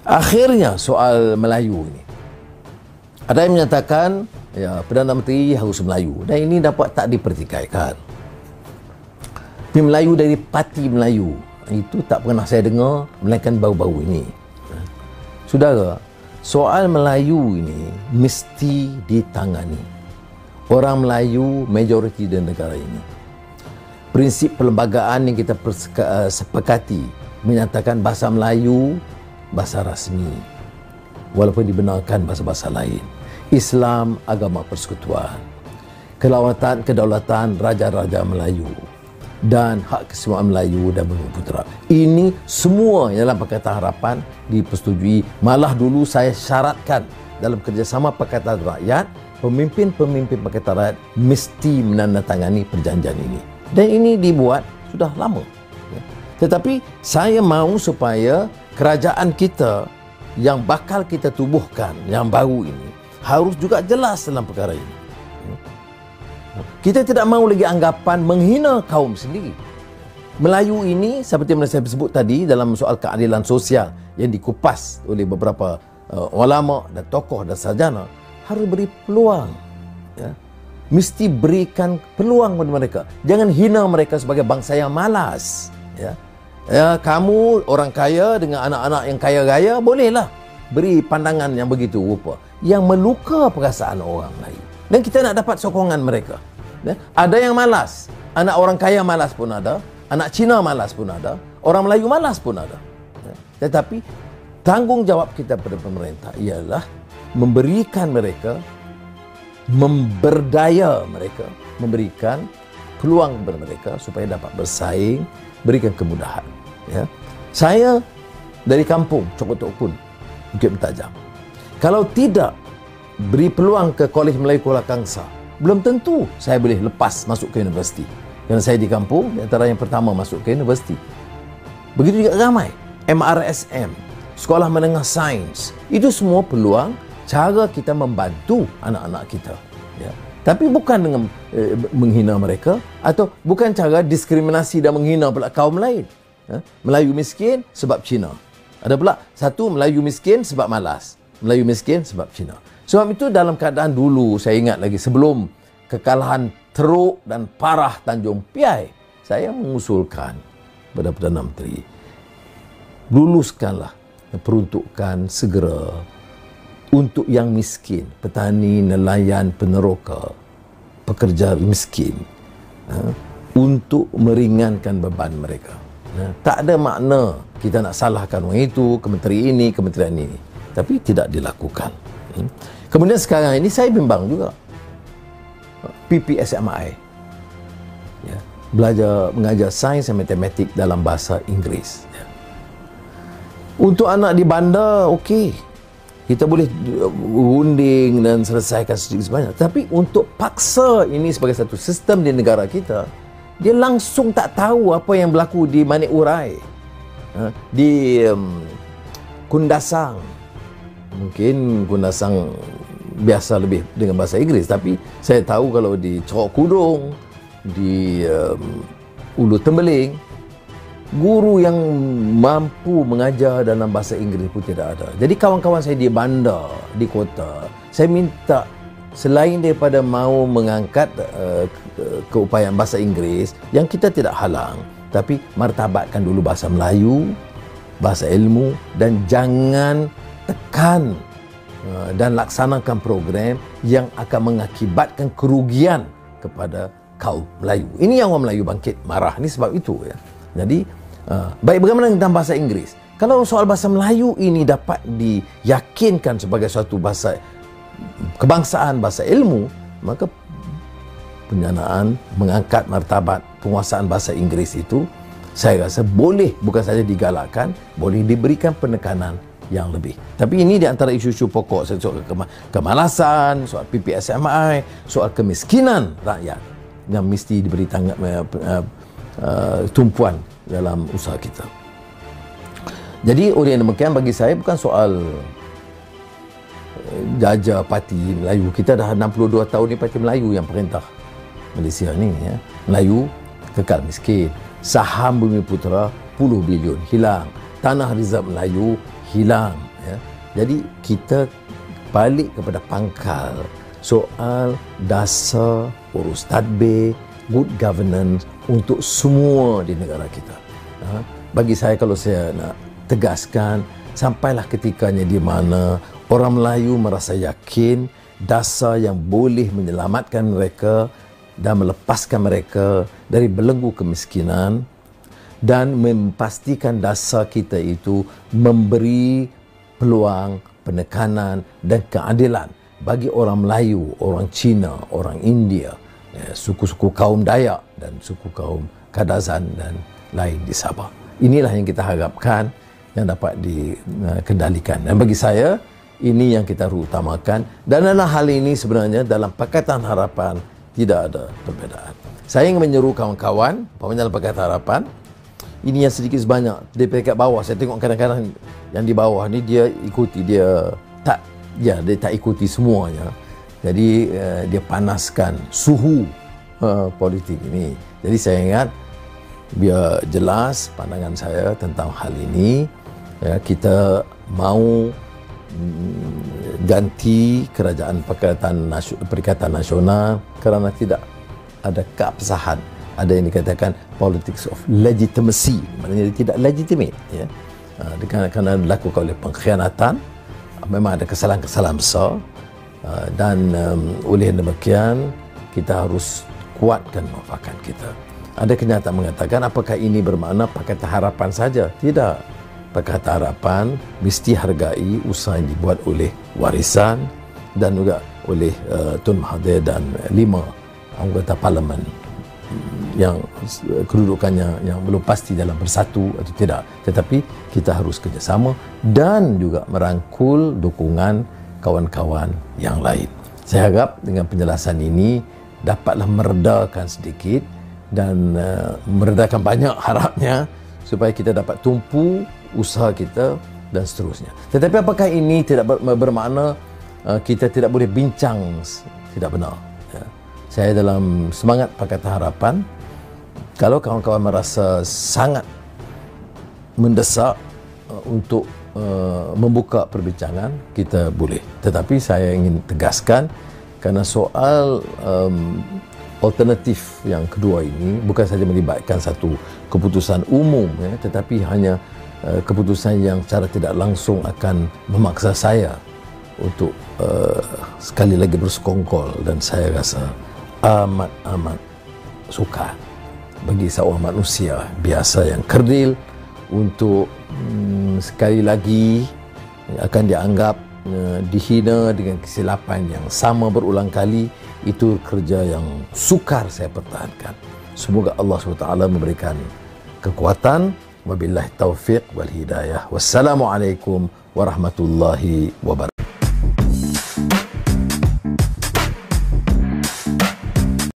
Akhirnya soal Melayu ini. Ada yang menyatakan ya, Perdana Menteri harus Melayu, dan ini dapat tak dipertikaikan. Tapi Melayu dari Parti Melayu itu tak pernah saya dengar, melainkan baru-baru ini. Saudara, soal Melayu ini mesti ditangani. Orang Melayu majoriti di negara ini. Prinsip perlembagaan yang kita sepakati menyatakan bahasa Melayu bahasa rasmi, walaupun dibenarkan bahasa-bahasa lain. Islam agama persekutuan, kedaulatan Raja-Raja Melayu, dan hak kesemuan Melayu dan Bumi Putera. Ini semua yang dalam Pakatan Harapan dipersetujui. Malah dulu saya syaratkan dalam kerjasama Pakatan Rakyat, pemimpin-pemimpin Pakatan Rakyat mesti menandatangani perjanjian ini. Dan ini dibuat sudah lama. Tetapi saya mahu supaya kerajaan kita yang bakal kita tubuhkan, yang baru ini, harus juga jelas dalam perkara ini. Kita tidak mahu lagi anggapan menghina kaum sendiri. Melayu ini, seperti yang saya sebut tadi, dalam soal keadilan sosial yang dikupas oleh beberapa ulama dan tokoh dan sarjana, harus beri peluang. Ya. Mesti berikan peluang kepada mereka. Jangan hina mereka sebagai bangsa yang malas. Ya. Ya, kamu orang kaya dengan anak-anak yang kaya-kaya, bolehlah beri pandangan yang begitu rupa yang meluka perasaan orang lain. Dan kita nak dapat sokongan mereka. Ya? Ada yang malas. Anak orang kaya malas pun ada. Anak Cina malas pun ada. Orang Melayu malas pun ada. Ya? Tetapi tanggungjawab kita pada pemerintah ialah memberikan mereka, memberdaya mereka, memberikan peluang kepada mereka supaya dapat bersaing, berikan kemudahan. Ya. Saya dari kampung Cokot Pun, Bukit Mentajam. Kalau tidak beri peluang ke Kolej Melayu Kuala Kangsar, belum tentu saya boleh lepas masuk ke universiti. Kerana saya di kampung, di antara yang pertama masuk ke universiti. Begitu juga ramai MRSM, Sekolah Menengah Sains. Itu semua peluang cara kita membantu anak-anak kita. Ya. Tapi bukan dengan menghina mereka, atau bukan cara diskriminasi dan menghina pula kaum lain. Ya. Melayu miskin sebab Cina. Ada pula satu Melayu miskin sebab malas. Melayu miskin sebab Cina. Sebab itu dalam keadaan dulu, saya ingat lagi sebelum kekalahan teruk dan parah Tanjung Piai, saya mengusulkan kepada Perdana Menteri, luluskanlah peruntukan segera untuk yang miskin, petani, nelayan, peneroka, pekerja miskin, untuk meringankan beban mereka. Tak ada makna kita nak salahkan orang itu, kementerian ini, kementerian ini, tapi tidak dilakukan. Kemudian sekarang ini saya bimbang juga PPSMI, ya, belajar mengajar sains dan matematik dalam bahasa Inggeris. Ya. Untuk anak di bandar, okey, kita boleh runding dan selesaikan sedikit sebanyak. Tapi untuk paksa ini sebagai satu sistem di negara kita, dia langsung tak tahu apa yang berlaku di Manik Urai, di Kundasang. Mungkin Kundasang biasa lebih dengan bahasa Inggeris, tapi saya tahu kalau di Cerok Kudung, di Ulu Tembeling, guru yang mampu mengajar dalam bahasa Inggeris pun tidak ada. Jadi kawan-kawan saya di bandar, di kota, saya minta selain daripada mahu mengangkat keupayaan bahasa Inggeris, yang kita tidak halang, tapi martabatkan dulu bahasa Melayu, bahasa ilmu, dan jangan tekan dan laksanakan program yang akan mengakibatkan kerugian kepada kaum Melayu. Ini yang orang Melayu bangkit marah ni sebab itu, ya. Jadi baik bagaimana tentang bahasa Inggeris. Kalau soal bahasa Melayu ini dapat diyakinkan sebagai suatu bahasa kebangsaan, bahasa ilmu, maka penyanaan mengangkat martabat penguasaan bahasa Inggeris itu, saya rasa boleh bukan saja digalakkan, boleh diberikan penekanan yang lebih. Tapi ini di antara isu-isu pokok, soal kemalasan, soal PPSMI, soal kemiskinan rakyat yang mesti diberi tumpuan dalam usaha kita. Jadi oleh demikian, bagi saya bukan soal jajah Parti Melayu. Kita dah 62 tahun ni Parti Melayu yang perintah Malaysia ni, ya. Melayu kekal miskin. Saham Bumi Putera puluh bilion hilang. Tanah Rizab Melayu hilang. Ya. Jadi kita balik kepada pangkal soal dasar, urus tadbir, good governance untuk semua di negara kita. Bagi saya, kalau saya nak tegaskan, sampailah ketikanya di mana orang Melayu merasa yakin dasar yang boleh menyelamatkan mereka dan melepaskan mereka dari belenggu kemiskinan, dan memastikan dasar kita itu memberi peluang, penekanan dan keadilan bagi orang Melayu, orang Cina, orang India, suku-suku kaum Dayak dan suku kaum Kadazan dan lain di Sabah. Inilah yang kita harapkan yang dapat dikendalikan. Dan bagi saya, ini yang kita utamakan. Dan dalam hal ini sebenarnya dalam Pakatan Harapan tidak ada perbezaan. Saya ingin menyeru kawan-kawan, dalam Pakatan Harapan, ini yang sedikit sebanyak di peringkat bawah. Saya tengok kadang-kadang yang di bawah ni dia ikuti, dia tak ikuti semuanya. Jadi dia panaskan suhu politik ini. Jadi saya ingat, biar jelas pandangan saya tentang hal ini, ya, kita mau ganti kerajaan Perikatan Nasional kerana tidak ada keabsahan. Ada yang dikatakan politics of legitimacy, maknanya tidak legitimate, ya. Kerana dilakukan oleh pengkhianatan, memang ada kesalahan-kesalahan besar, dan oleh demikian kita harus kuatkan mufakat kita. Ada kenyataan mengatakan apakah ini bermakna Pakatan Harapan saja? Tidak. Pakatan Harapan mesti hargai usaha yang dibuat oleh Warisan dan juga oleh Tun Mahathir dan 5 anggota parlimen yang kedudukannya yang belum pasti dalam bersatu atau tidak. Tetapi kita harus kerjasama dan juga merangkul dukungan kawan-kawan yang lain. Saya harap dengan penjelasan ini dapatlah meredakan sedikit dan meredakan banyak harapnya supaya kita dapat tumpu usaha kita dan seterusnya. Tetapi apakah ini tidak bermakna kita tidak boleh bincang? Tidak benar. Ya. Saya dalam semangat Pakatan Harapan, kalau kawan-kawan merasa sangat mendesak untuk membuka perbincangan, kita boleh. Tetapi saya ingin tegaskan, kerana soal alternatif yang kedua ini bukan saja melibatkan satu keputusan umum, ya, tetapi hanya keputusan yang secara tidak langsung akan memaksa saya untuk sekali lagi bersekongkol, dan saya rasa amat sukar bagi seorang manusia biasa yang kerdil untuk sekali lagi akan dianggap dihina dengan kesilapan yang sama berulang kali. Itu kerja yang sukar saya pertahankan. Semoga Allah SWT memberikan kekuatan. Wabillahi taufiq wal hidayah. Wassalamualaikum warahmatullahi wabarakatuh.